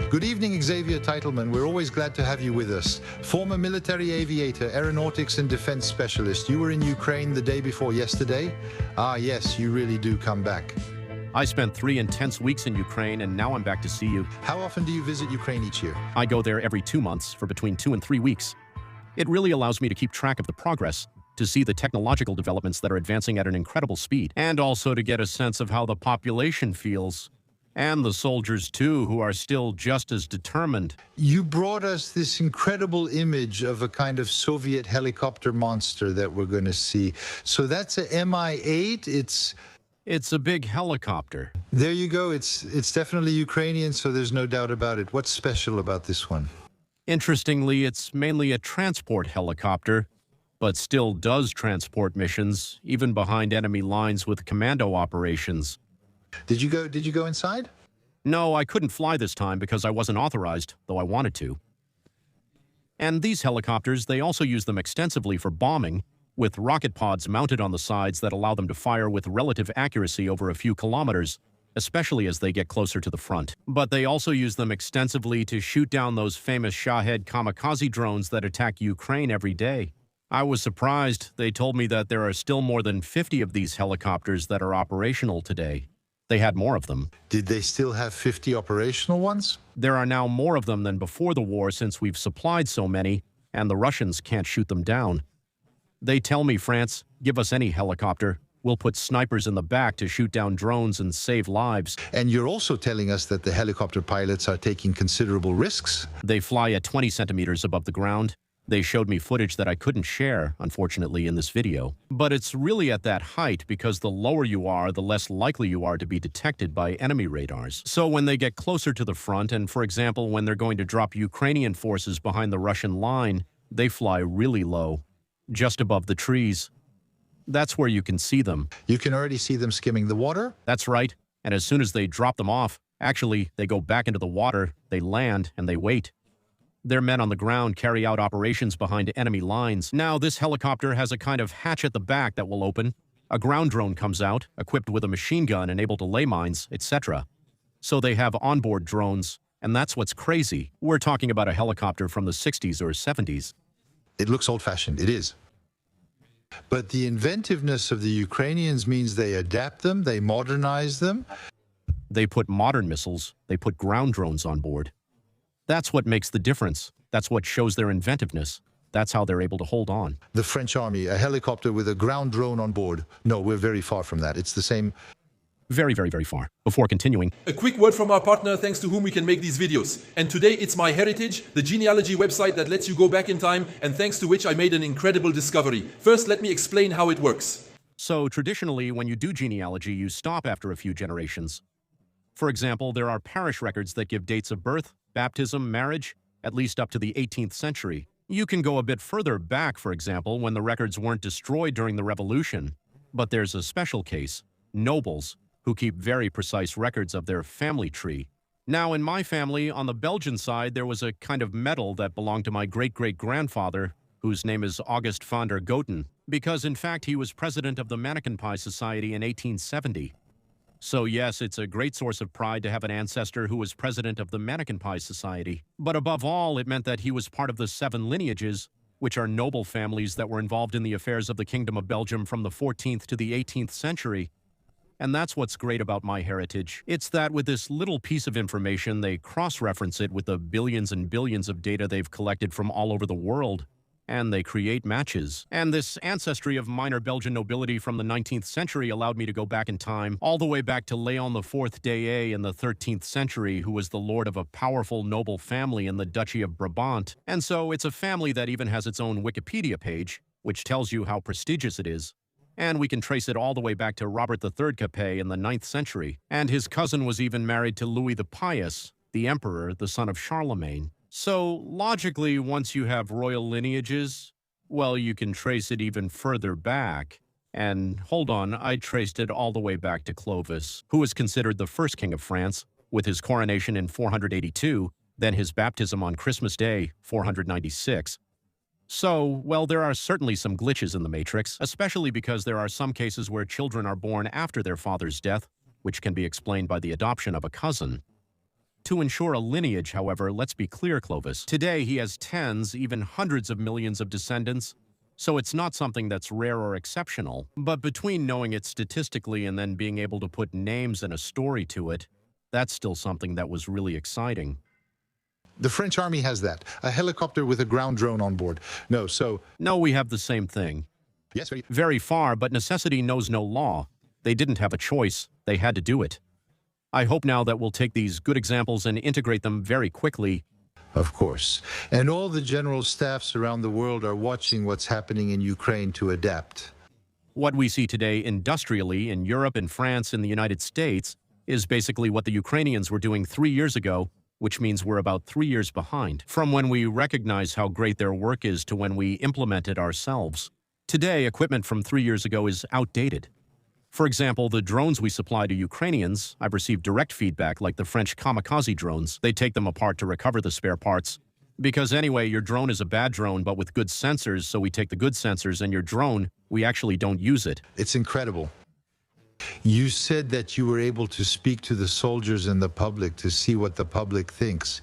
Good evening, Xavier Teitelman. We're always glad to have you with us. Former military aviator, aeronautics and defense specialist. You were in Ukraine the day before yesterday? Ah, yes, you really do come back. I spent 3 intense weeks in Ukraine, and now I'm back to see you. How often do you visit Ukraine each year? I go there every 2 months for between 2 and 3 weeks. It really allows me to keep track of the progress, to see the technological developments that are advancing at an incredible speed, and also to get a sense of how the population feels. And the soldiers, too, who are still just as determined. You brought us this incredible image of a kind of Soviet helicopter monster that we're going to see. So that's a Mi-8. It's a big helicopter. There you go. It's definitely Ukrainian, so there's no doubt about it. What's special about this one? Interestingly, it's mainly a transport helicopter, but still does transport missions, even behind enemy lines with commando operations. Did you go inside? No, I couldn't fly this time because I wasn't authorized, though I wanted to. And these helicopters, they also use them extensively for bombing, with rocket pods mounted on the sides that allow them to fire with relative accuracy over a few kilometers, especially as they get closer to the front. But they also use them extensively to shoot down those famous Shahed kamikaze drones that attack Ukraine every day. I was surprised. They told me that there are still more than 50 of these helicopters that are operational today. They had more of them. Did they still have 50 operational ones? There are now more of them than before the war since we've supplied so many, and the Russians can't shoot them down. They tell me, France, give us any helicopter. We'll put snipers in the back to shoot down drones and save lives. And you're also telling us that the helicopter pilots are taking considerable risks. They fly at 20 centimeters above the ground. They showed me footage that I couldn't share, unfortunately, in this video. But it's really at that height because the lower you are, the less likely you are to be detected by enemy radars. So when they get closer to the front, and for example, when they're going to drop Ukrainian forces behind the Russian line, they fly really low, just above the trees. That's where you can see them. You can already see them skimming the water? That's right. And as soon as they drop them off, actually, they go back into the water, they land, and they wait. Their men on the ground carry out operations behind enemy lines. Now, this helicopter has a kind of hatch at the back that will open. A ground drone comes out, equipped with a machine gun and able to lay mines, etc. So they have onboard drones, and that's what's crazy. We're talking about a helicopter from the 60s or 70s. It looks old-fashioned. It is. But the inventiveness of the Ukrainians means they adapt them, they modernize them. They put modern missiles, they put ground drones on board. That's what makes the difference. That's what shows their inventiveness. That's how they're able to hold on. The French army, a helicopter with a ground drone on board. No, we're very far from that. It's the same. Very, very, very far. Before continuing, a quick word from our partner, thanks to whom we can make these videos. And today it's My Heritage, the genealogy website that lets you go back in time, and thanks to which I made an incredible discovery. First, let me explain how it works. So traditionally, when you do genealogy, you stop after a few generations. For example, there are parish records that give dates of birth, baptism, marriage, at least up to the 18th century. You can go a bit further back, for example, when the records weren't destroyed during the Revolution. But there's a special case, nobles, who keep very precise records of their family tree. Now, in my family, on the Belgian side, there was a kind of medal that belonged to my great-great-grandfather, whose name is August van der Goten, because in fact he was president of the Mannequin Pie Society in 1870. So yes, it's a great source of pride to have an ancestor who was president of the Mannequin Pie Society. But above all, it meant that he was part of the 7 lineages, which are noble families that were involved in the affairs of the Kingdom of Belgium from the 14th to the 18th century. And that's what's great about My Heritage. It's that with this little piece of information, they cross-reference it with the billions and billions of data they've collected from all over the world. And they create matches. And this ancestry of minor Belgian nobility from the 19th century allowed me to go back in time, all the way back to Leon IV d'Aie in the 13th century, who was the lord of a powerful noble family in the Duchy of Brabant. And so it's a family that even has its own Wikipedia page, which tells you how prestigious it is. And we can trace it all the way back to Robert III Capet in the 9th century. And his cousin was even married to Louis the Pious, the emperor, the son of Charlemagne. So, logically, once you have royal lineages, well, you can trace it even further back. And, hold on, I traced it all the way back to Clovis, who was considered the first king of France, with his coronation in 482, then his baptism on Christmas Day, 496. So, well, there are certainly some glitches in the matrix, especially because there are some cases where children are born after their father's death, which can be explained by the adoption of a cousin. To ensure a lineage, however, let's be clear, Clovis. Today, he has tens, even hundreds of millions of descendants, so it's not something that's rare or exceptional. But between knowing it statistically and then being able to put names and a story to it, that's still something that was really exciting. The French army has that. A helicopter with a ground drone on board. No, we have the same thing. Yes, Very far, but necessity knows no law. They didn't have a choice. They had to do it. I hope now that we'll take these good examples and integrate them very quickly. Of course. And all the general staffs around the world are watching what's happening in Ukraine to adapt. What we see today industrially in Europe and France and the United States is basically what the Ukrainians were doing 3 years ago, which means we're about 3 years behind from when we recognize how great their work is to when we implement it ourselves. Today, equipment from 3 years ago is outdated. For example, the drones we supply to Ukrainians, I've received direct feedback like the French kamikaze drones. They take them apart to recover the spare parts. Because anyway, your drone is a bad drone, but with good sensors, so we take the good sensors, and your drone, we actually don't use it. It's incredible. You said that you were able to speak to the soldiers and the public to see what the public thinks.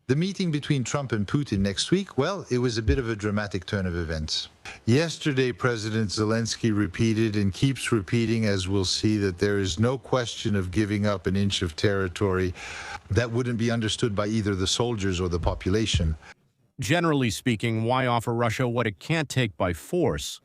The meeting between Trump and Putin next week, well, it was a bit of a dramatic turn of events. Yesterday, President Zelensky repeated and keeps repeating, as we'll see, that there is no question of giving up an inch of territory that wouldn't be understood by either the soldiers or the population. Generally speaking, why offer Russia what it can't take by force?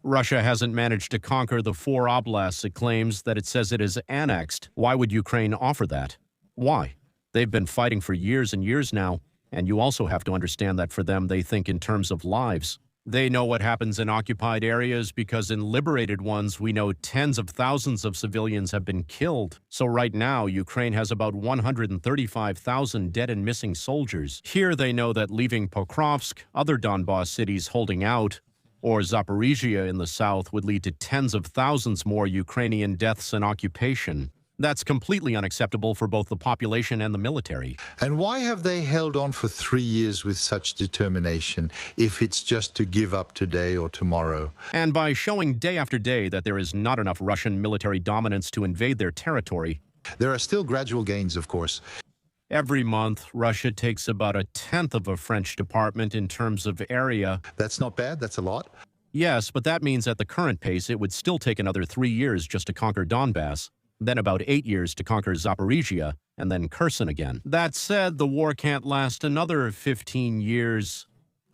Russia hasn't managed to conquer the 4 oblasts it claims that it says it has annexed. Why would Ukraine offer that? Why? They've been fighting for years and years now, and you also have to understand that for them, they think in terms of lives. They know what happens in occupied areas because in liberated ones, we know tens of thousands of civilians have been killed. So right now, Ukraine has about 135,000 dead and missing soldiers. Here they know that leaving Pokrovsk, other Donbas cities holding out, or Zaporizhia in the south would lead to tens of thousands more Ukrainian deaths and occupation. That's completely unacceptable for both the population and the military. And why have they held on for 3 years with such determination, if it's just to give up today or tomorrow? And by showing day after day that there is not enough Russian military dominance to invade their territory. There are still gradual gains, of course. Every month, Russia takes about 1/10 of a French department in terms of area. That's not bad, that's a lot. Yes, but that means at the current pace, it would still take another 3 years just to conquer Donbass. Then about 8 years to conquer Zaporizhia, and then Kherson again. That said, the war can't last another 15 years.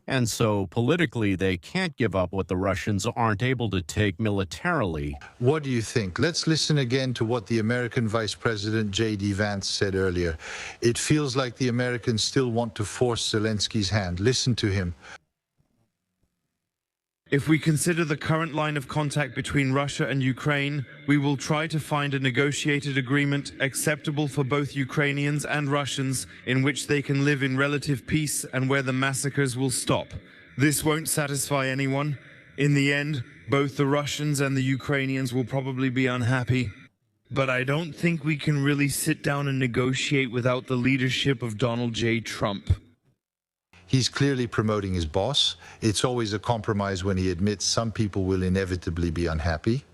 And so, politically, they can't give up what the Russians aren't able to take militarily. What do you think? Let's listen again to what the American Vice President J.D. Vance said earlier. It feels like the Americans still want to force Zelensky's hand. Listen to him. If we consider the current line of contact between Russia and Ukraine, we will try to find a negotiated agreement acceptable for both Ukrainians and Russians in which they can live in relative peace and where the massacres will stop. This won't satisfy anyone. In the end, both the Russians and the Ukrainians will probably be unhappy. But I don't think we can really sit down and negotiate without the leadership of Donald J. Trump. He's clearly promoting his boss. It's always a compromise when he admits some people will inevitably be unhappy.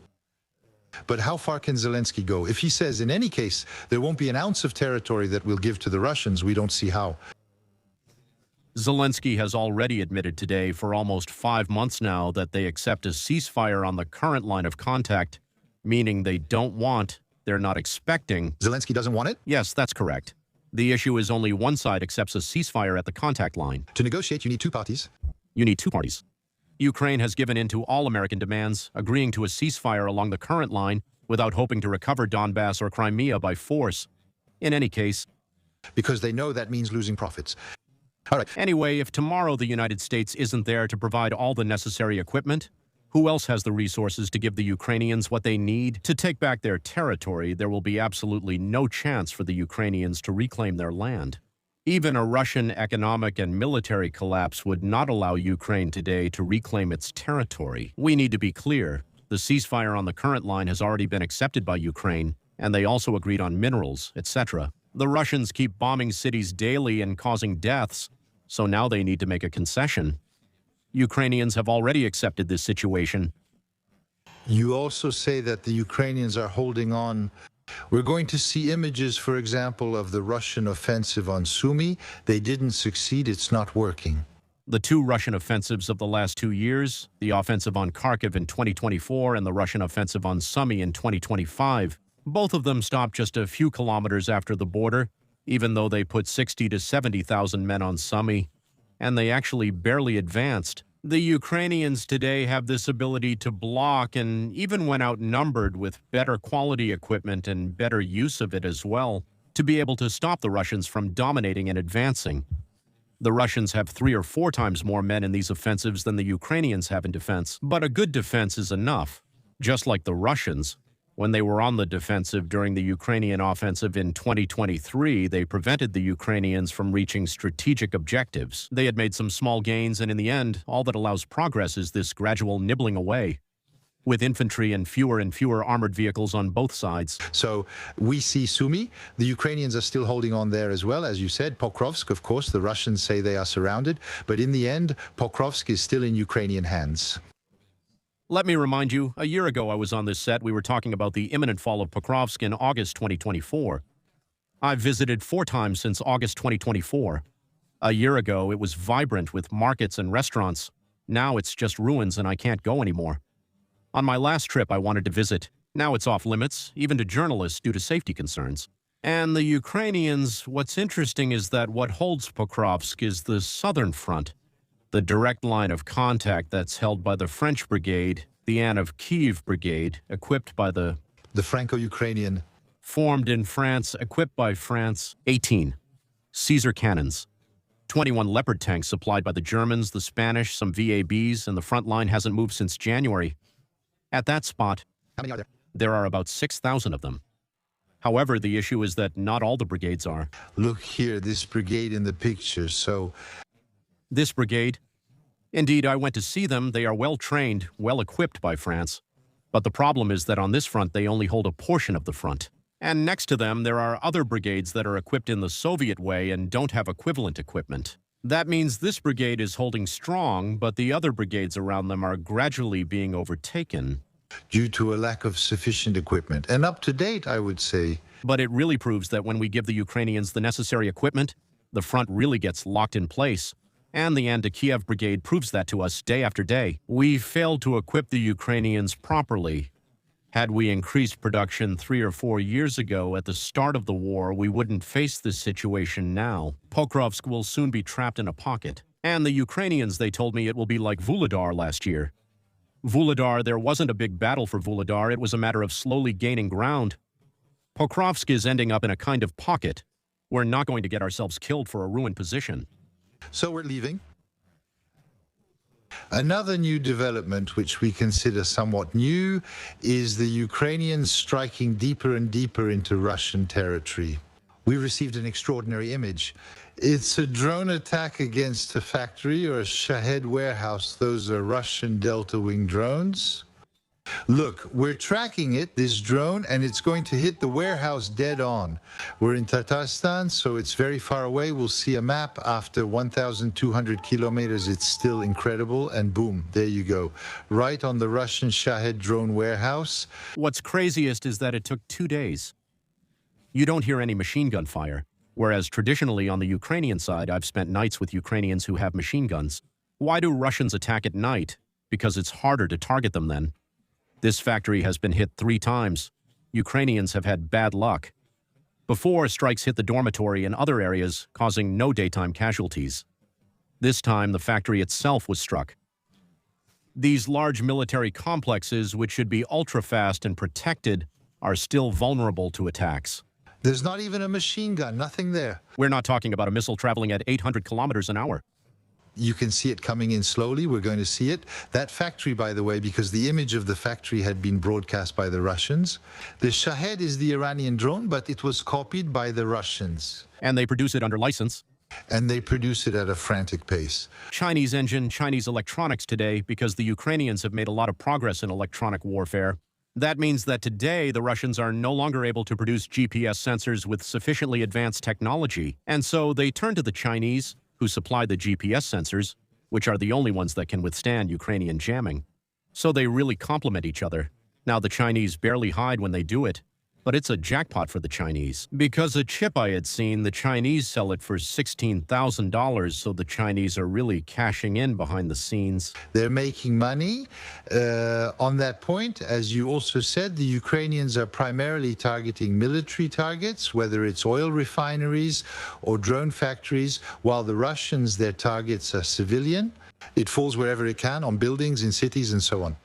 But how far can Zelensky go? If he says, in any case, there won't be an ounce of territory that we'll give to the Russians, we don't see how. Zelensky has already admitted today for almost 5 months now that they accept a ceasefire on the current line of contact, meaning they don't want, they're not expecting. Zelensky doesn't want it? Yes, that's correct. The issue is only one side accepts a ceasefire at the contact line. To negotiate, you need 2 parties. You need 2 parties. Ukraine has given in to all American demands, agreeing to a ceasefire along the current line without hoping to recover Donbass or Crimea by force. In any case, because they know that means losing profits. All right. Anyway, if tomorrow the United States isn't there to provide all the necessary equipment, who else has the resources to give the Ukrainians what they need to take back their territory? There will be absolutely no chance for the Ukrainians to reclaim their land. Even a Russian economic and military collapse would not allow Ukraine today to reclaim its territory. We need to be clear. The ceasefire on the current line has already been accepted by Ukraine, and they also agreed on minerals, etc. The Russians keep bombing cities daily and causing deaths, so now they need to make a concession. Ukrainians have already accepted this situation. You also say that the Ukrainians are holding on We're going to see images, for example, of the Russian offensive on Sumy. They didn't succeed. It's not working. The two Russian offensives of the last 2 years, the offensive on Kharkiv in 2024 and the Russian offensive on Sumy in 2025, both of them stopped just a few kilometers after the border, even though they put 60 to 70,000 men on Sumy, and they actually barely advanced. The Ukrainians today have this ability to block, and even when outnumbered with better quality equipment and better use of it as well, to be able to stop the Russians from dominating and advancing. The Russians have 3 or 4 times more men in these offensives than the Ukrainians have in defense, but a good defense is enough. Just like the Russians, when they were on the defensive during the Ukrainian offensive in 2023, they prevented the Ukrainians from reaching strategic objectives. They had made some small gains, and in the end, all that allows progress is this gradual nibbling away, with infantry and fewer armored vehicles on both sides. So we see Sumy. The Ukrainians are still holding on there as well. As you said, Pokrovsk, of course, the Russians say they are surrounded. But in the end, Pokrovsk is still in Ukrainian hands. Let me remind you, a year ago I was on this set. We were talking about the imminent fall of Pokrovsk in August 2024. I've visited 4 times since August 2024. A year ago, it was vibrant with markets and restaurants. Now it's just ruins and I can't go anymore. On my last trip, I wanted to visit. Now it's off limits, even to journalists due to safety concerns. And the Ukrainians, what's interesting is that what holds Pokrovsk is the southern front, the direct line of contact that's held by the French brigade, the Anne of Kiev brigade, equipped by the Franco-Ukrainian. Formed in France, equipped by France, 18 Caesar cannons, 21 Leopard tanks supplied by the Germans, the Spanish, some VABs, and the front line hasn't moved since January. At that spot, How many are there? there are about 6,000 of them. However, the issue is that not all the brigades are. Look here, this brigade in the picture. So This brigade, indeed, I went to see them. They are well trained, well equipped by France. But the problem is that on this front, they only hold a portion of the front. And next to them, there are other brigades that are equipped in the Soviet way and don't have equivalent equipment. That means this brigade is holding strong, but the other brigades around them are gradually being overtaken. due to a lack of sufficient equipment. And up to date, I would say. But it really proves that when we give the Ukrainians the necessary equipment, the front really gets locked in place. And the Kiev Brigade proves that to us day after day. We failed to equip the Ukrainians properly. Had we increased production 3 or 4 years ago at the start of the war, we wouldn't face this situation now. Pokrovsk will soon be trapped in a pocket. And the Ukrainians, they told me it will be like Vuhledar last year. Vuhledar, there wasn't a big battle for Vuhledar. It was a matter of slowly gaining ground. Pokrovsk is ending up in a kind of pocket. We're not going to get ourselves killed for a ruined position. So we're leaving. Another new development, which we consider somewhat new, is the Ukrainians striking deeper and deeper into Russian territory. We received an extraordinary image. It's a drone attack against a factory or a Shahed warehouse. Those are Russian Delta Wing drones. Look, we're tracking it, this drone, and it's going to hit the warehouse dead on. We're in Tatarstan, so it's very far away. We'll see a map after 1,200 kilometers. It's still incredible, and boom, there you go. Right on the Russian Shahed drone warehouse. What's craziest is that it took 2 days. You don't hear any machine gun fire, whereas traditionally on the Ukrainian side, I've spent nights with Ukrainians who have machine guns. Why do Russians attack at night? Because it's harder to target them then. This factory has been hit 3 times. Ukrainians have had bad luck. Before, strikes hit the dormitory and other areas, causing no daytime casualties. This time, the factory itself was struck. These large military complexes, which should be ultra-fast and protected, are still vulnerable to attacks. There's not even a machine gun, nothing there. We're not talking about a missile traveling at 800 kilometers an hour. You can see it coming in slowly. We're going to see it. That factory, by the way, because the image of the factory had been broadcast by the Russians. The Shahed is the Iranian drone, but it was copied by the Russians. And they produce it under license. And they produce it at a frantic pace. Chinese engine, Chinese electronics today, because the Ukrainians have made a lot of progress in electronic warfare. That means that today the Russians are no longer able to produce GPS sensors with sufficiently advanced technology. And so they turn to the Chinese, who supply the GPS sensors, which are the only ones that can withstand Ukrainian jamming. So they really complement each other. Now the Chinese barely hide when they do it. But it's a jackpot for the Chinese. Because a chip I had seen, the Chinese sell it for $16,000, so the Chinese are really cashing in behind the scenes. They're making money. On that point, as you also said, the Ukrainians are primarily targeting military targets, whether it's oil refineries or drone factories, while the Russians, their targets are civilian. It falls wherever it can, on buildings, in cities, and so on.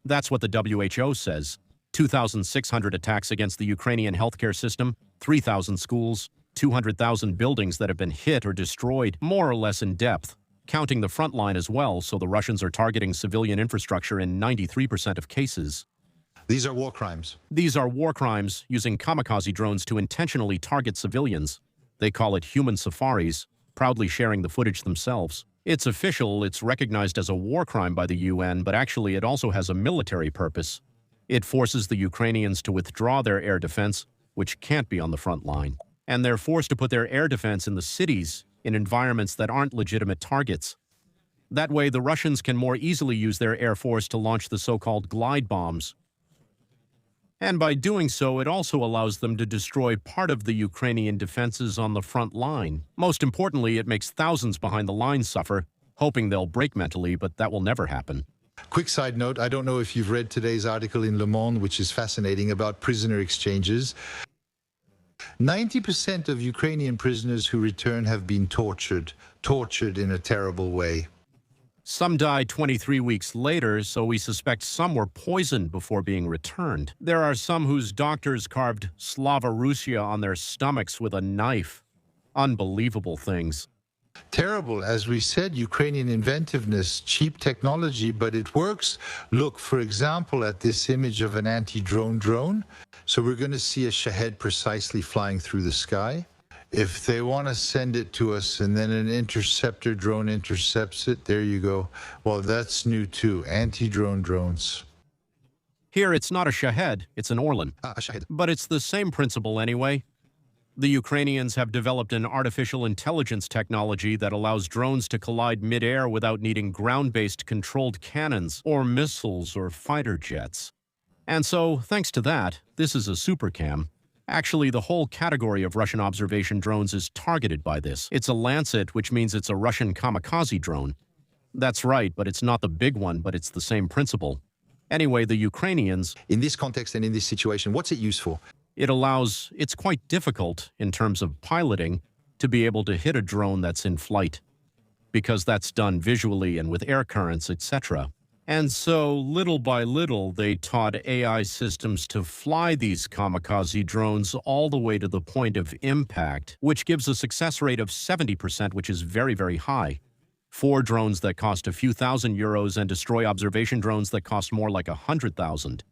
That's what the WHO says. 2,600 attacks against the Ukrainian healthcare system, 3,000 schools, 200,000 buildings that have been hit or destroyed, more or less in depth, counting the front line as well, so the Russians are targeting civilian infrastructure in 93% of cases. These are war crimes. These are war crimes using kamikaze drones to intentionally target civilians. They call it human safaris, proudly sharing the footage themselves. It's official, it's recognized as a war crime by the UN, but actually it also has a military purpose. It forces the Ukrainians to withdraw their air defense, which can't be on the front line. And they're forced to put their air defense in the cities, in environments that aren't legitimate targets. That way, the Russians can more easily use their air force to launch the so-called glide bombs. And by doing so, it also allows them to destroy part of the Ukrainian defenses on the front line. Most importantly, it makes thousands behind the lines suffer, hoping they'll break mentally, but that will never happen. Quick side note, I don't know if you've read today's article in Le Monde, which is fascinating, about prisoner exchanges. 90% of Ukrainian prisoners who return have been tortured in a terrible way. Some died 23 weeks later, so we suspect some were poisoned before being returned. There are some whose doctors carved Slava Russia on their stomachs with a knife. Unbelievable things. Terrible, as we said, Ukrainian inventiveness, cheap technology, but it works. Look, for example, at this image of an anti-drone drone. So we're going to see a Shahed precisely flying through the sky. If they want to send it to us and then an interceptor drone intercepts it, there you go. Well, that's new too, anti-drone drones. Here, it's not a Shahed, it's an Orlan. A Shahed. But it's the same principle anyway. The Ukrainians have developed an artificial intelligence technology that allows drones to collide mid-air without needing ground-based controlled cannons or missiles or fighter jets. And so, thanks to that, this is a supercam. Actually, the whole category of Russian observation drones is targeted by this. It's a Lancet, which means it's a Russian kamikaze drone. That's right, but it's not the big one, but it's the same principle. Anyway, the Ukrainians... In this context and in this situation, what's it used for? It's quite difficult in terms of piloting to be able to hit a drone that's in flight, because that's done visually and with air currents, etc. And so, little by little, they taught AI systems to fly these kamikaze drones all the way to the point of impact, which gives a success rate of 70%, which is very, very high. 4 drones that cost a few thousand euros and destroy observation drones that cost more like 100,000.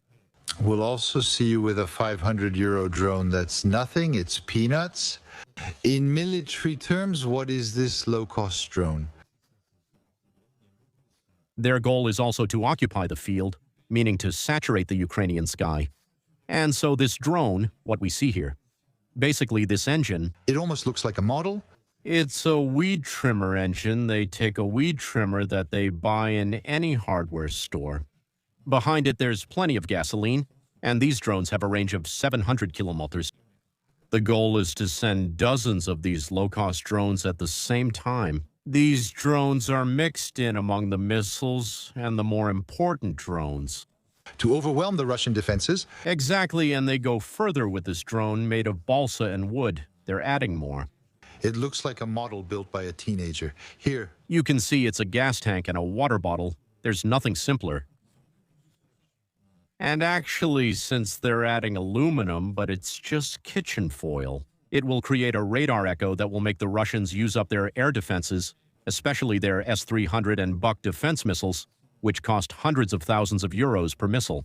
We'll also see you with a 500 euro drone. That's nothing, it's peanuts. In military terms, what is this low-cost drone? Their goal is also to occupy the field, meaning to saturate the Ukrainian sky. And so this drone, what we see here, basically this engine... It almost looks like a model. It's a weed trimmer engine. They take a weed trimmer that they buy in any hardware store. Behind it, there's plenty of gasoline, and these drones have a range of 700 kilometers. The goal is to send dozens of these low-cost drones at the same time. These drones are mixed in among the missiles and the more important drones. To overwhelm the Russian defenses. Exactly, and they go further with this drone made of balsa and wood. They're adding more. It looks like a model built by a teenager. Here. You can see it's a gas tank and a water bottle. There's nothing simpler. And actually, since they're adding aluminum, but it's just kitchen foil, it will create a radar echo that will make the Russians use up their air defenses, especially their S-300 and Buk defense missiles, which cost hundreds of thousands of euros per missile.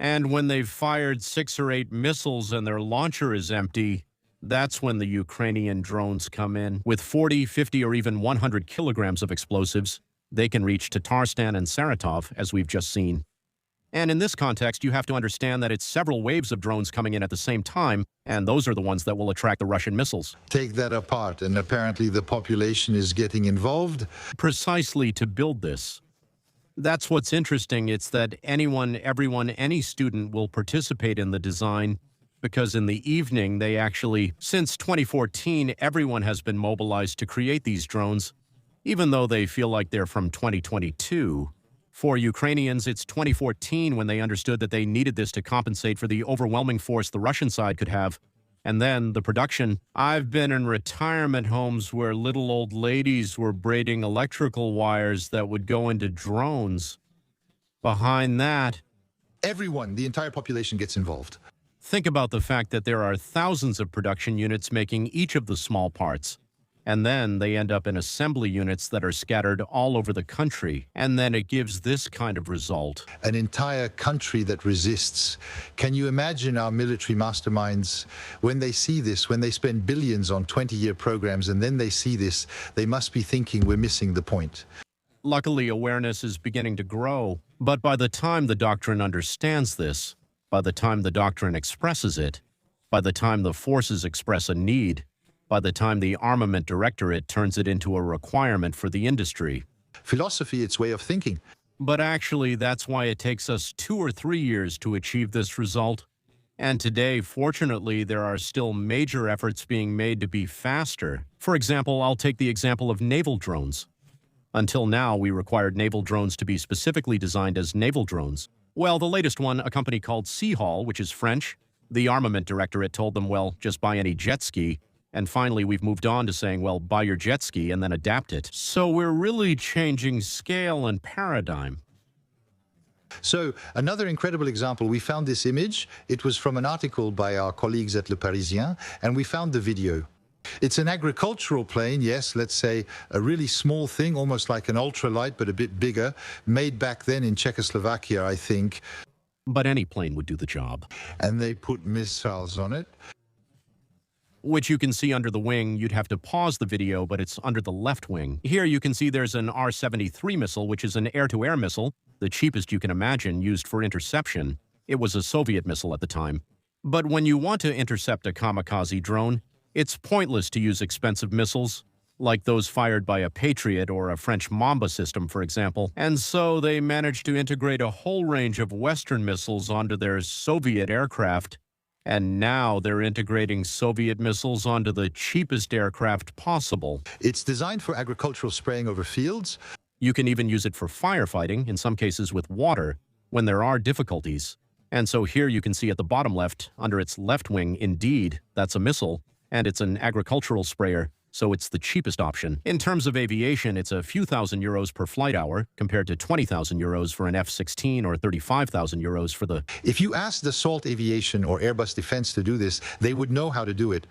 And when they've fired 6 or 8 missiles and their launcher is empty, that's when the Ukrainian drones come in. With 40, 50, or even 100 kilograms of explosives, they can reach Tatarstan and Saratov, as we've just seen. And in this context, you have to understand that it's several waves of drones coming in at the same time, and those are the ones that will attract the Russian missiles. Take that apart, and apparently the population is getting involved. Precisely to build this. That's what's interesting. It's that anyone, everyone, any student will participate in the design because in the evening they actually, since 2014, everyone has been mobilized to create these drones, even though they feel like they're from 2022. For Ukrainians, it's 2014 when they understood that they needed this to compensate for the overwhelming force the Russian side could have. And then the production. I've been in retirement homes where little old ladies were braiding electrical wires that would go into drones. Behind that, Everyone, the entire population gets involved. think about the fact that there are thousands of production units making each of the small parts. And then they end up in assembly units that are scattered all over the country. And then it gives this kind of result. An entire country that resists. Can you imagine our military masterminds, when they see this, when they spend billions on 20-year programs, and then they see this, they must be thinking we're missing the point. Luckily, awareness is beginning to grow. But by the time the doctrine understands this, by the time the doctrine expresses it, by the time the forces express a need, by the time the armament directorate turns it into a requirement for the industry. Philosophy, its way of thinking. But actually, that's why it takes us 2 or 3 years to achieve this result. And today, fortunately, there are still major efforts being made to be faster. For example, I'll take the example of naval drones. Until now, we required naval drones to be specifically designed as naval drones. Well, the latest one, a company called Seahall, which is French, the armament directorate told them, well, just buy any jet ski. And finally, we've moved on to saying, well, buy your jet ski and then adapt it. So we're really changing scale and paradigm. So another incredible example, we found this image. It was from an article by our colleagues at Le Parisien, and we found the video. It's an agricultural plane, yes, let's say a really small thing, almost like an ultralight, but a bit bigger, made back then in Czechoslovakia, I think. But any plane would do the job. And they put missiles on it. Which you can see under the wing. You'd have to pause the video, but it's under the left wing. Here you can see there's an R-73 missile, which is an air-to-air missile, the cheapest you can imagine, used for interception. It was a Soviet missile at the time. But when you want to intercept a kamikaze drone, it's pointless to use expensive missiles, like those fired by a Patriot or a French Mamba system, for example. And so they managed to integrate a whole range of Western missiles onto their Soviet aircraft. And now they're integrating Soviet missiles onto the cheapest aircraft possible. It's designed for agricultural spraying over fields. You can even use it for firefighting, in some cases with water, when there are difficulties. And so here you can see at the bottom left, under its left wing, indeed, that's a missile, and it's an agricultural sprayer, so it's the cheapest option. In terms of aviation, it's a few thousand euros per flight hour, compared to 20,000 euros for an F-16 or 35,000 euros for the... If you ask Dassault Aviation or Airbus Defence to do this, they would know how to do it.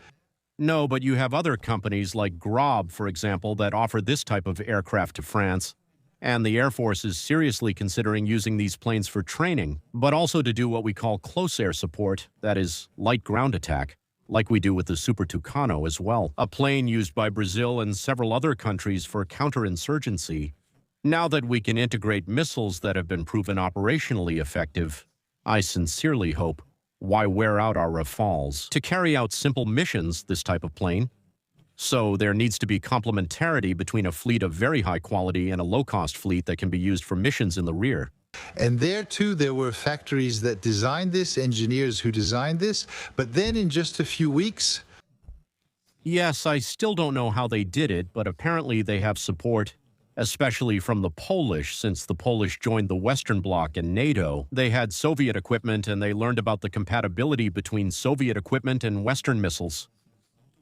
No, but you have other companies like Grob, for example, that offer this type of aircraft to France. And the Air Force is seriously considering using these planes for training, but also to do what we call close air support, that is, light ground attack, like we do with the Super Tucano as well, a plane used by Brazil and several other countries for counterinsurgency. Now that we can integrate missiles that have been proven operationally effective, I sincerely hope, why wear out our Rafales? To carry out simple missions, this type of plane. So there needs to be complementarity between a fleet of very high quality and a low-cost fleet that can be used for missions in the rear. And there, too, there were factories that designed this, engineers who designed this, but then in just a few weeks... Yes, I still don't know how they did it, but apparently they have support, especially from the Polish, since the Polish joined the Western Bloc and NATO. They had Soviet equipment, and they learned about the compatibility between Soviet equipment and Western missiles.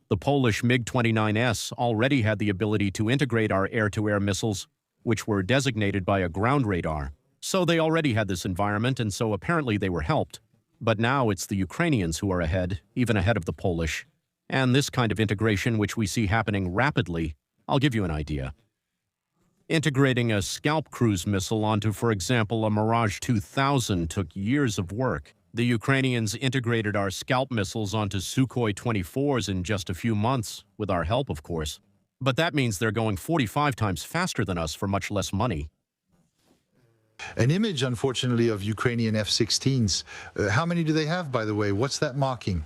The Polish MiG-29S already had the ability to integrate our air-to-air missiles, which were designated by a ground radar. So they already had this environment, and so apparently they were helped. But now it's the Ukrainians who are ahead, even ahead of the Polish. And this kind of integration, which we see happening rapidly, I'll give you an idea. Integrating a Scalp cruise missile onto, for example, a Mirage 2000 took years of work. The Ukrainians integrated our Scalp missiles onto Sukhoi 24s in just a few months, with our help, of course. But that means they're going 45 times faster than us for much less money. An image, unfortunately, of Ukrainian F-16s. How many do they have, by the way? What's that marking?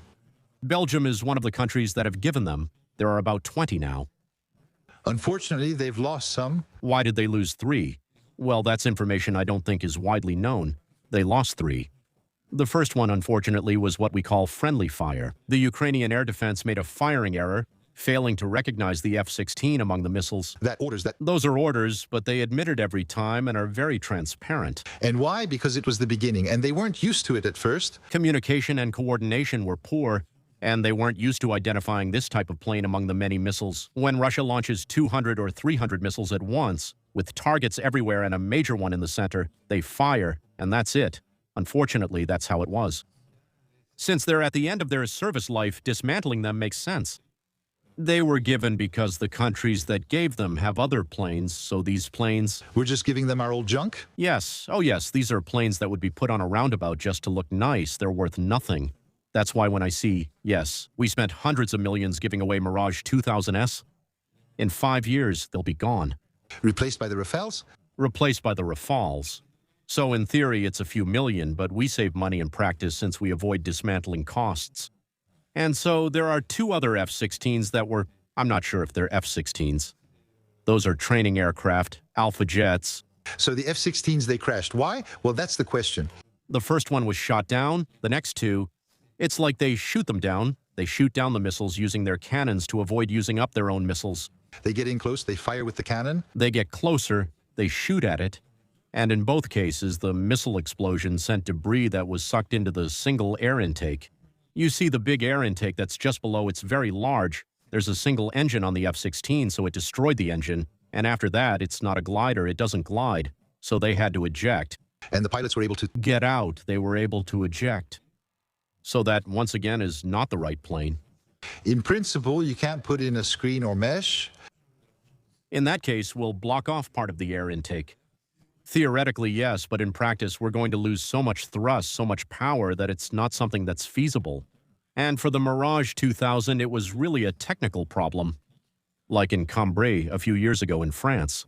Belgium is one of the countries that have given them. There are about 20 now. Unfortunately, they've lost some. Why did they lose 3? Well, that's information I don't think is widely known. They lost 3. The first one, unfortunately, was what we call friendly fire. The Ukrainian air defense made a firing error, failing to recognize the F-16 among the missiles. Those are orders, but they admit it every time and are very transparent. And why? Because it was the beginning, and they weren't used to it at first. Communication and coordination were poor, and they weren't used to identifying this type of plane among the many missiles. When Russia launches 200 or 300 missiles at once, with targets everywhere and a major one in the center, they fire, and that's it. Unfortunately, that's how it was. Since they're at the end of their service life, dismantling them makes sense. They were given because the countries that gave them have other planes, so these planes... We're just giving them our old junk? Yes. Oh yes, these are planes that would be put on a roundabout just to look nice. They're worth nothing. That's why when I see, yes, we spent hundreds of millions giving away Mirage 2000S, in 5 years, they'll be gone. Replaced by the Rafales? Replaced by the Rafales. So in theory, it's a few million, but we save money in practice since we avoid dismantling costs. And so there are 2 other F-16s that were, I'm not sure if they're F-16s. Those are training aircraft, Alpha jets. So the F-16s, they crashed. Why? Well, that's the question. The first one was shot down. The next 2, it's like they shoot them down. They shoot down the missiles using their cannons to avoid using up their own missiles. They get in close, they fire with the cannon. They get closer, they shoot at it. And in both cases, the missile explosion sent debris that was sucked into the single air intake. You see the big air intake that's just below, it's very large. There's a single engine on the F-16, so it destroyed the engine. And after that, it's not a glider, it doesn't glide. So they had to eject. And the pilots were able to get out, they were able to eject. So that, once again, is not the right plane. In principle, you can't put in a screen or mesh. In that case, we'll block off part of the air intake. Theoretically, yes, but in practice, we're going to lose so much thrust, so much power, that it's not something that's feasible. And for the Mirage 2000, it was really a technical problem. Like in Cambrai a few years ago in France.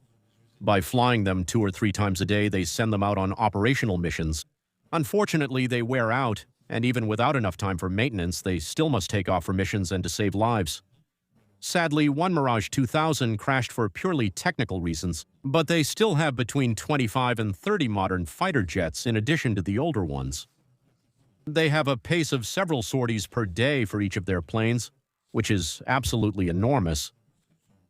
By flying them 2 or 3 times a day, they send them out on operational missions. Unfortunately, they wear out, and even without enough time for maintenance, they still must take off for missions and to save lives. Sadly, one Mirage 2000 crashed for purely technical reasons, but they still have between 25 and 30 modern fighter jets in addition to the older ones. They have a pace of several sorties per day for each of their planes, which is absolutely enormous.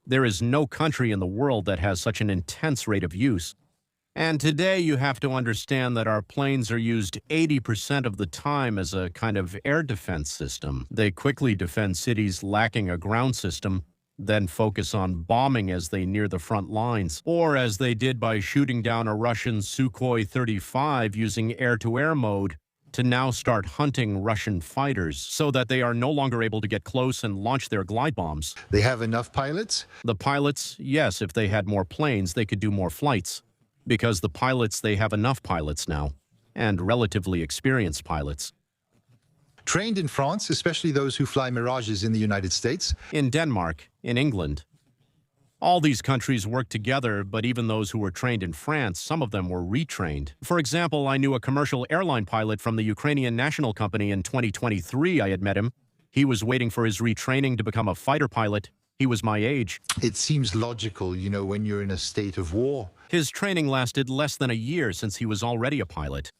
There is no country in the world that has such an intense rate of use. And today you have to understand that our planes are used 80% of the time as a kind of air defense system. They quickly defend cities lacking a ground system, then focus on bombing as they near the front lines, or as they did by shooting down a Russian Sukhoi 35 using air-to-air mode to now start hunting Russian fighters so that they are no longer able to get close and launch their glide bombs. They have enough pilots? The pilots, yes, if they had more planes, they could do more flights. Because the pilots, they have enough pilots now, and relatively experienced pilots. Trained in France, especially those who fly Mirages in the United States? In Denmark, in England. All these countries work together, but even those who were trained in France, some of them were retrained. For example, I knew a commercial airline pilot from the Ukrainian national company in 2023. I had met him. He was waiting for his retraining to become a fighter pilot. He was my age. It seems logical, you know, when you're in a state of war. His training lasted less than a year since he was already a pilot.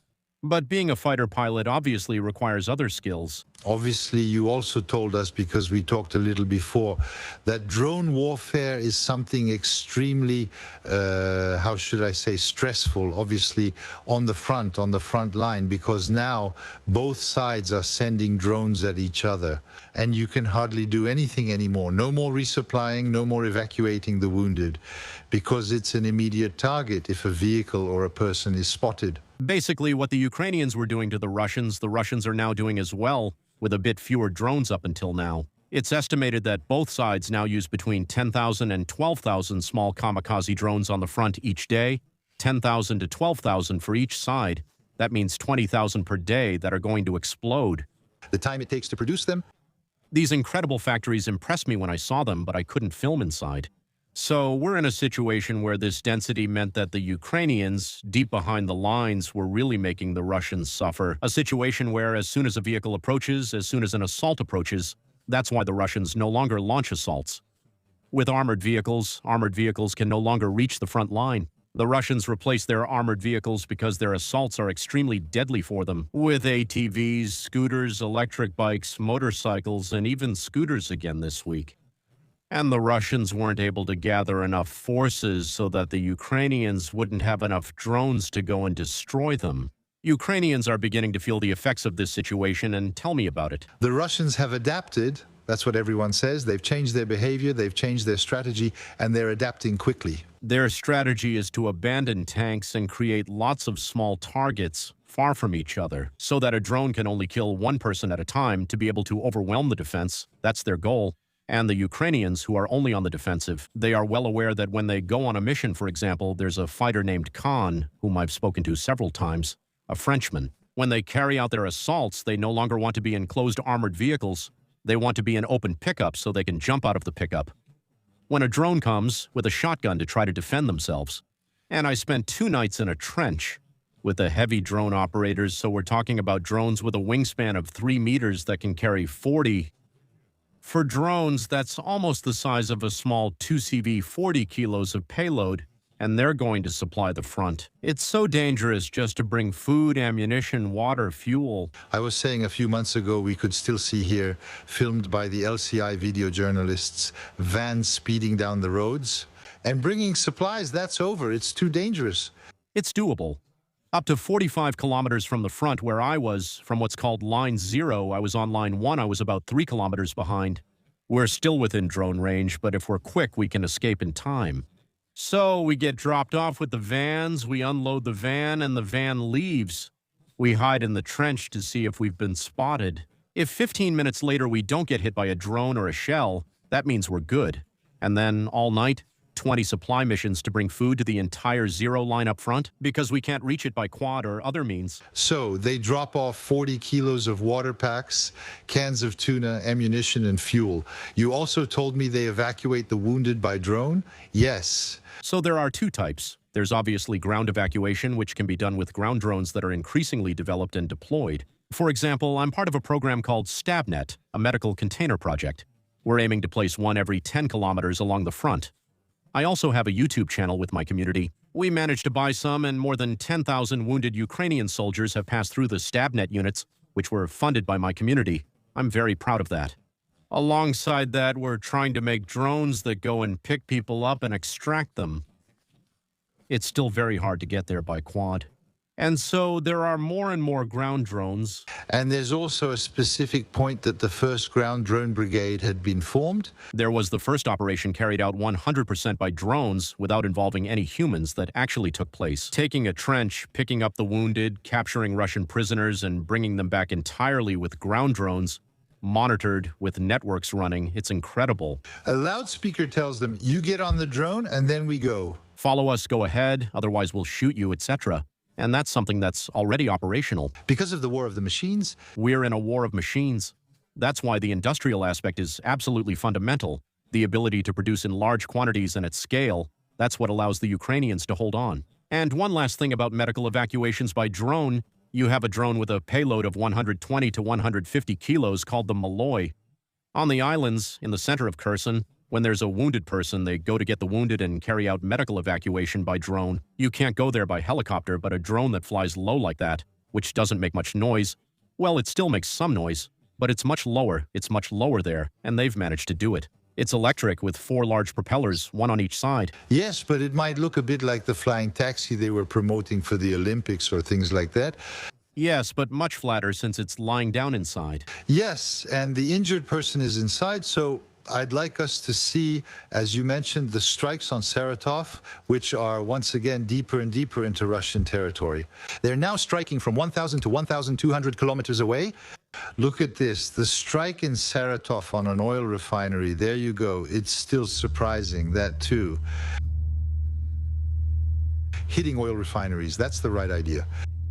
But being a fighter pilot obviously requires other skills. Obviously, you also told us, because we talked a little before, that drone warfare is something extremely, how should I say, stressful, obviously, on the front line, because now both sides are sending drones at each other, and you can hardly do anything anymore. No more resupplying, no more evacuating the wounded, because it's an immediate target if a vehicle or a person is spotted. Basically, what the Ukrainians were doing to the Russians are now doing as well, with a bit fewer drones up until now. It's estimated that both sides now use between 10,000 and 12,000 small kamikaze drones on the front each day, 10,000 to 12,000 for each side. That means 20,000 per day that are going to explode. The time it takes to produce them? These incredible factories impressed me when I saw them, but I couldn't film inside. So we're in a situation where this density meant that the Ukrainians, deep behind the lines, were really making the Russians suffer. A situation where as soon as a vehicle approaches, as soon as an assault approaches, that's why the Russians no longer launch assaults. With armored vehicles can no longer reach the front line. The Russians replaced their armored vehicles because their assaults are extremely deadly for them, with ATVs, scooters, electric bikes, motorcycles, and even scooters again this week. And the Russians weren't able to gather enough forces so that the Ukrainians wouldn't have enough drones to go and destroy them. Ukrainians are beginning to feel the effects of this situation and tell me about it. The Russians have adapted. That's what everyone says. They've changed their behavior, they've changed their strategy, and they're adapting quickly. Their strategy is to abandon tanks and create lots of small targets far from each other, so that a drone can only kill one person at a time to be able to overwhelm the defense. That's their goal. And the Ukrainians, who are only on the defensive, they are well aware that when they go on a mission, for example, there's a fighter named Khan, whom I've spoken to several times, a Frenchman. When they carry out their assaults, they no longer want to be in closed armored vehicles. They want to be in open pickups so they can jump out of the pickup. When a drone comes with a shotgun to try to defend themselves. And I spent 2 nights in a trench with the heavy drone operators, so we're talking about drones with a wingspan of 3 meters that can carry 40. For drones, that's almost the size of a small 2CV 40 kilos of payload, and they're going to supply the front. It's so dangerous just to bring food, ammunition, water, fuel. I was saying a few months ago we could still see here, filmed by the LCI video journalists, vans speeding down the roads. And bringing supplies, that's over. It's too dangerous. It's doable. Up to 45 kilometers from the front where I was, from what's called Line 0, I was on Line 1, I was about 3 kilometers behind. We're still within drone range, but if we're quick, we can escape in time. So we get dropped off with the vans, we unload the van, and the van leaves. We hide in the trench to see if we've been spotted. If 15 minutes later we don't get hit by a drone or a shell, that means we're good. And then all night, 20 supply missions to bring food to the entire Zero line up front because we can't reach it by quad or other means. So they drop off 40 kilos of water packs, cans of tuna, ammunition, and fuel. You also told me they evacuate the wounded by drone? Yes. So there are 2 types. There's obviously ground evacuation, which can be done with ground drones that are increasingly developed and deployed. For example, I'm part of a program called StabNet, a medical container project. We're aiming to place one every 10 kilometers along the front. I also have a YouTube channel with my community. We managed to buy some, and more than 10,000 wounded Ukrainian soldiers have passed through the StabNet units, which were funded by my community. I'm very proud of that. Alongside that, we're trying to make drones that go and pick people up and extract them. It's still very hard to get there by quad. And so there are more and more ground drones. And there's also a specific point that the 1st Ground Drone Brigade had been formed. There was the first operation carried out 100% by drones without involving any humans that actually took place. Taking a trench, picking up the wounded, capturing Russian prisoners, and bringing them back entirely with ground drones, monitored with networks running. It's incredible. A loudspeaker tells them, you get on the drone and then we go. Follow us, go ahead, otherwise we'll shoot you, etc. And that's something that's already operational. Because of the war of the machines? We're in a war of machines. That's why the industrial aspect is absolutely fundamental. The ability to produce in large quantities and at scale, that's what allows the Ukrainians to hold on. And one last thing about medical evacuations by drone, you have a drone with a payload of 120 to 150 kilos called the Malloy. On the islands, in the center of Kherson, when there's a wounded person, they go to get the wounded and carry out medical evacuation by drone. You can't go there by helicopter, but a drone that flies low like that, which doesn't make much noise, well, it still makes some noise, but it's much lower there, and they've managed to do it. It's electric with 4 large propellers, one on each side. Yes, but it might look a bit like the flying taxi they were promoting for the Olympics or things like that. Yes, but much flatter since it's lying down inside. Yes, and the injured person is inside, so I'd like us to see, as you mentioned, the strikes on Saratov, which are once again deeper and deeper into Russian territory. They're now striking from 1,000 to 1,200 kilometers away. Look at this, the strike in Saratov on an oil refinery. There you go. It's still surprising, that too. Hitting oil refineries, that's the right idea.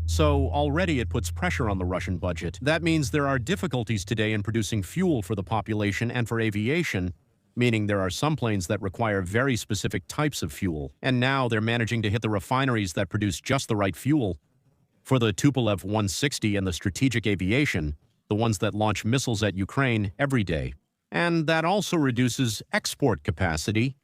So already it puts pressure on the Russian budget. That means there are difficulties today in producing fuel for the population and for aviation, meaning there are some planes that require very specific types of fuel. And now they're managing to hit the refineries that produce just the right fuel. For the Tupolev 160 and the strategic aviation, the ones that launch missiles at Ukraine every day. And that also reduces export capacity,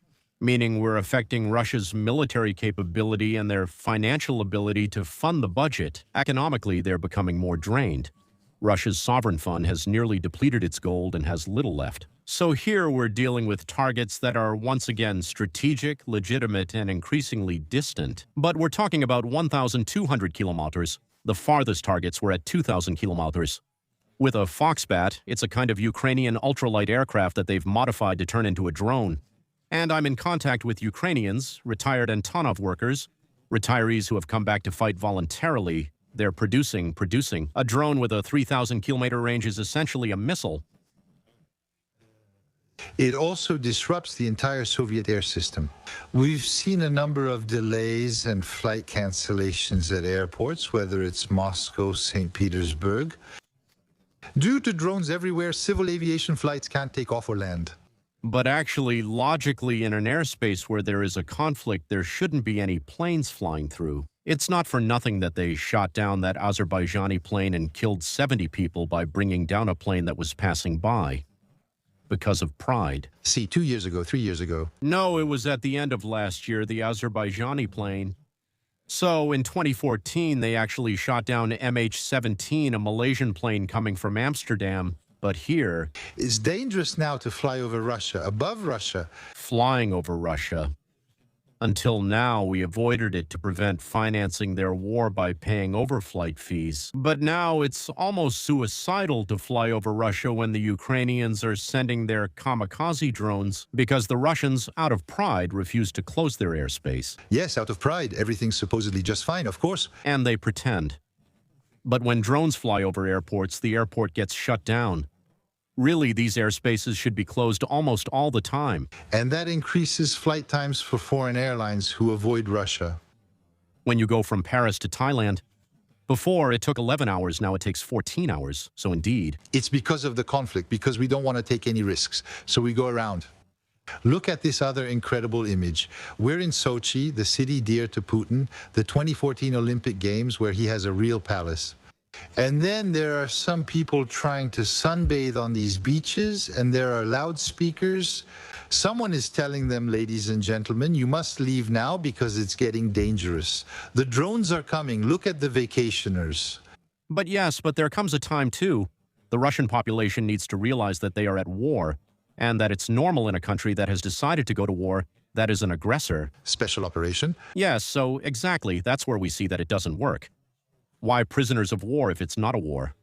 meaning we're affecting Russia's military capability and their financial ability to fund the budget. Economically, they're becoming more drained. Russia's sovereign fund has nearly depleted its gold and has little left. So here we're dealing with targets that are once again strategic, legitimate, and increasingly distant. But we're talking about 1,200 kilometers. The farthest targets were at 2,000 kilometers. With a Foxbat, it's a kind of Ukrainian ultralight aircraft that they've modified to turn into a drone. And I'm in contact with Ukrainians, retired Antonov workers, retirees who have come back to fight voluntarily. They're producing. A drone with a 3,000-kilometer range is essentially a missile. It also disrupts the entire Soviet air system. We've seen a number of delays and flight cancellations at airports, whether it's Moscow, St. Petersburg. Due to drones everywhere, civil aviation flights can't take off or land. But actually, logically, in an airspace where there is a conflict, there shouldn't be any planes flying through. It's not for nothing that they shot down that Azerbaijani plane and killed 70 people by bringing down a plane that was passing by. Because of pride. See, 2 years ago, 3 years ago. No, it was at the end of last year, the Azerbaijani plane. So, in 2014, they actually shot down MH17, a Malaysian plane coming from Amsterdam. But here... It's dangerous now to fly over Russia, above Russia. Flying over Russia. Until now, we avoided it to prevent financing their war by paying overflight fees. But now it's almost suicidal to fly over Russia when the Ukrainians are sending their kamikaze drones because the Russians, out of pride, refuse to close their airspace. Yes, out of pride. Everything's supposedly just fine, of course. And they pretend. But when drones fly over airports, the airport gets shut down. Really, these airspaces should be closed almost all the time. And that increases flight times for foreign airlines who avoid Russia. When you go from Paris to Thailand, before it took 11 hours, now it takes 14 hours. So indeed. It's because of the conflict, because we don't want to take any risks. So we go around. Look at this other incredible image. We're in Sochi, the city dear to Putin, the 2014 Olympic Games where he has a real palace. And then there are some people trying to sunbathe on these beaches, and there are loudspeakers. Someone is telling them, ladies and gentlemen, you must leave now because it's getting dangerous. The drones are coming. Look at the vacationers. But yes, but there comes a time too. The Russian population needs to realize that they are at war, and that it's normal in a country that has decided to go to war, that is an aggressor. Special operation? Yes, so exactly, that's where we see that it doesn't work. Why prisoners of war if it's not a war?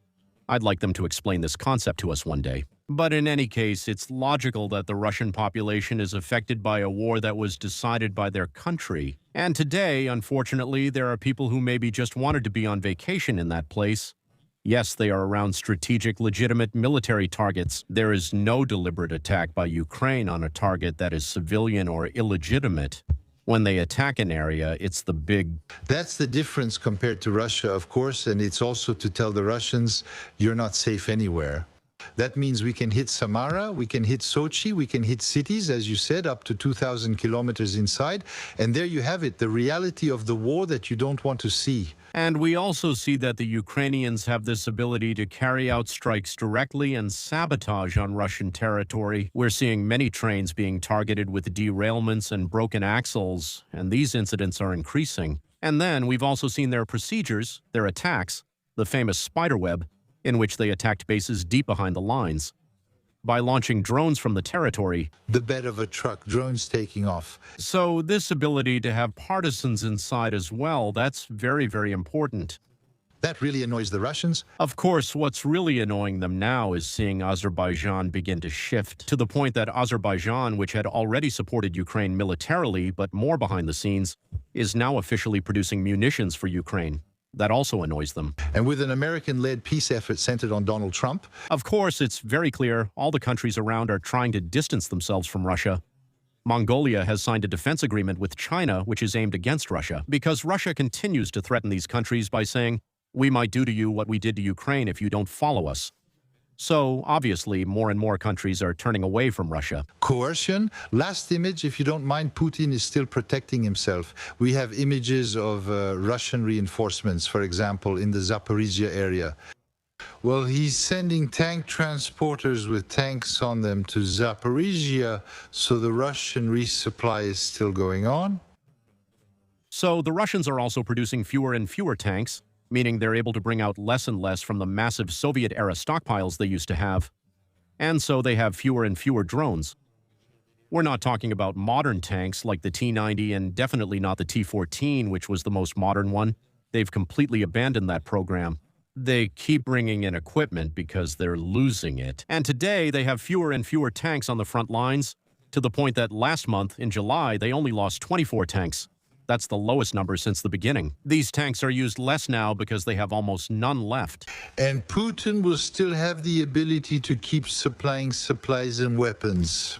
I'd like them to explain this concept to us one day. But in any case, it's logical that the Russian population is affected by a war that was decided by their country. And today, unfortunately, there are people who maybe just wanted to be on vacation in that place. Yes, they are around strategic, legitimate military targets. There is no deliberate attack by Ukraine on a target that is civilian or illegitimate. When they attack an area, it's the big... That's the difference compared to Russia, of course, and it's also to tell the Russians, you're not safe anywhere. That means we can hit Samara, we can hit Sochi, we can hit cities, as you said, up to 2,000 kilometers inside. And there you have it, the reality of the war that you don't want to see. And we also see that the Ukrainians have this ability to carry out strikes directly and sabotage on Russian territory. We're seeing many trains being targeted with derailments and broken axles, and these incidents are increasing. And then we've also seen their procedures, their attacks, the famous spiderweb, in which they attacked bases deep behind the lines. By launching drones from the territory. The bed of a truck, drones taking off. So this ability to have partisans inside as well, that's very, very important. That really annoys the Russians. Of course, what's really annoying them now is seeing Azerbaijan begin to shift to the point that Azerbaijan, which had already supported Ukraine militarily, but more behind the scenes, is now officially producing munitions for Ukraine. That also annoys them. And with an American-led peace effort centered on Donald Trump. Of course, it's very clear all the countries around are trying to distance themselves from Russia. Mongolia has signed a defense agreement with China, which is aimed against Russia, because Russia continues to threaten these countries by saying, we might do to you what we did to Ukraine if you don't follow us. So, obviously, more and more countries are turning away from Russia. Coercion. Last image, if you don't mind, Putin is still protecting himself. We have images of Russian reinforcements, for example, in the Zaporizhia area. Well, he's sending tank transporters with tanks on them to Zaporizhia, so the Russian resupply is still going on. So the Russians are also producing fewer and fewer tanks, meaning they're able to bring out less and less from the massive Soviet-era stockpiles they used to have. And so they have fewer and fewer drones. We're not talking about modern tanks like the T-90 and definitely not the T-14, which was the most modern one. They've completely abandoned that program. They keep bringing in equipment because they're losing it. And today, they have fewer and fewer tanks on the front lines, to the point that last month, in July, they only lost 24 tanks. That's the lowest number since the beginning. These tanks are used less now because they have almost none left. And Putin will still have the ability to keep supplying supplies and weapons.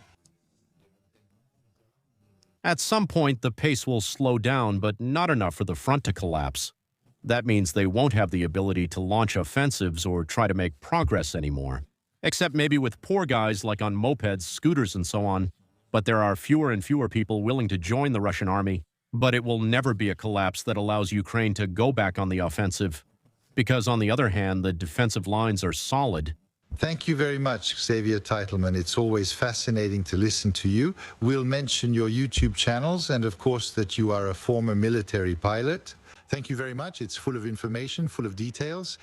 At some point, the pace will slow down, but not enough for the front to collapse. That means they won't have the ability to launch offensives or try to make progress anymore. Except maybe with poor guys like on mopeds, scooters, and so on. But there are fewer and fewer people willing to join the Russian army. But it will never be a collapse that allows Ukraine to go back on the offensive. Because on the other hand, the defensive lines are solid. Thank you very much, Xavier Teitelman. It's always fascinating to listen to you. We'll mention your YouTube channels and, of course, that you are a former military pilot. Thank you very much. It's full of information, full of details.